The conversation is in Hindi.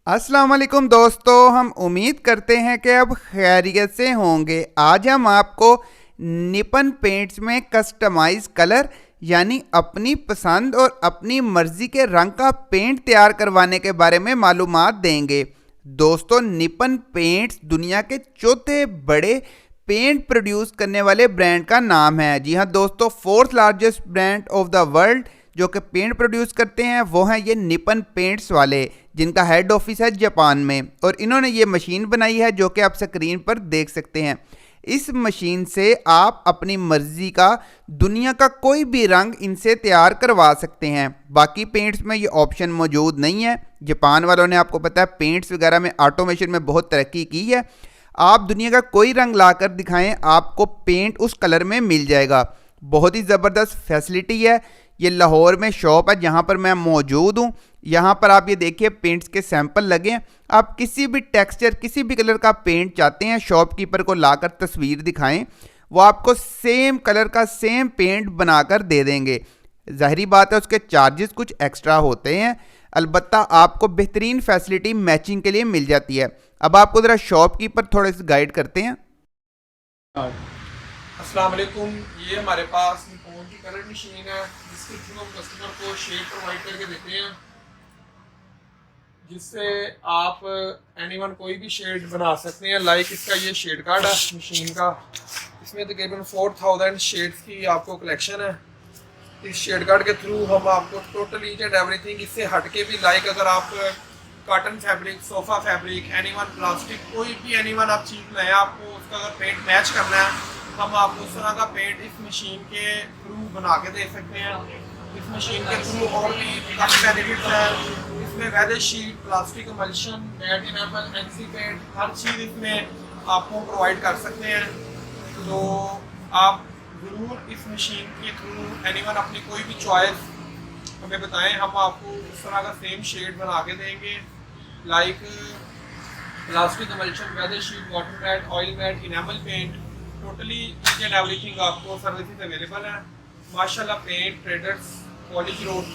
अस्सलाम वालेकुम दोस्तों, हम उम्मीद करते हैं कि अब खैरियत से होंगे। आज हम आपको निपन पेंट्स में कस्टमाइज कलर यानी अपनी पसंद और अपनी मर्ज़ी के रंग का पेंट तैयार करवाने के बारे में मालूमात देंगे। दोस्तों, निपन पेंट्स दुनिया के चौथे बड़े पेंट प्रोड्यूस करने वाले ब्रांड का नाम है। जी हाँ दोस्तों, fourth largest brand of the world जो कि पेंट प्रोड्यूस करते हैं वो हैं ये निपन पेंट्स वाले, जिनका हेड ऑफिस है जापान में। और इन्होंने ये मशीन बनाई है जो कि आप स्क्रीन पर देख सकते हैं। इस मशीन से आप अपनी मर्जी का दुनिया का कोई भी रंग इनसे तैयार करवा सकते हैं। बाकी पेंट्स में ये ऑप्शन मौजूद नहीं है। जापान वालों ने, आपको पता है, पेंट्स वगैरह में ऑटोमेशन में बहुत तरक्की की है। आप दुनिया का कोई रंग लाकर दिखाएं, आपको पेंट उस कलर में मिल जाएगा। बहुत ही ज़बरदस्त फैसिलिटी है। ये लाहौर में शॉप है जहाँ पर मैं मौजूद हूँ। यहाँ पर आप ये देखिए पेंट्स के सैंपल लगे हैं। आप किसी भी टेक्सचर, किसी भी कलर का पेंट चाहते हैं, शॉपकीपर को लाकर तस्वीर दिखाएं, वो आपको सेम कलर का सेम पेंट बनाकर दे देंगे। ज़ाहिरी बात है उसके चार्जेस कुछ एक्स्ट्रा होते हैं, अलबत्ता आपको बेहतरीन फैसिलिटी मैचिंग के लिए मिल जाती है। अब आपको ज़रा शॉपकीपर थोड़े से गाइड करते हैं। अस्सलाम वालेकुम। ये हमारे पास निपॉन की कलर मशीन है जिसके थ्रू हम कस्टमर को शेड प्रोवाइड करके देते हैं, जिससे आप एनीवन कोई भी शेड बना सकते हैं। लाइक इसका ये शेड कार्ड है मशीन का, इसमें तकरीबन 4000 शेड्स की आपको कलेक्शन है। इस शेड कार्ड के थ्रू हम आपको टोटल ईच एंड एवरीथिंग, इससे हटके भी, लाइक अगर आप cotton fabric, sofa fabric, anyone plastic, कोई भी एनीवन आप चीज़ लाएँ, आपको उसका अगर पेंट मैच करना है, हम आपको उस तरह का पेंट इस मशीन के थ्रू बना के दे सकते हैं। इस मशीन के थ्रू और भी काफ़ी बेनिफिट्स हैं। इसमें weather sheet, plastic emulsion, matt enamel, NC paint, हर चीज़ इसमें आपको प्रोवाइड कर सकते हैं। तो आप ज़रूर इस मशीन के थ्रू एनीवन अपनी कोई भी चॉइस हमें बताएं, हम आपको उस तरह का सेम शेड बना के देंगे। Like plastic emulsion, weather sheet, water matt, oil matt, enamel paint, totally each and everything आपको सर्विसेज अवेलेबल है। माशाल्लाह पेंट ट्रेडर्स, कॉलेज रोड,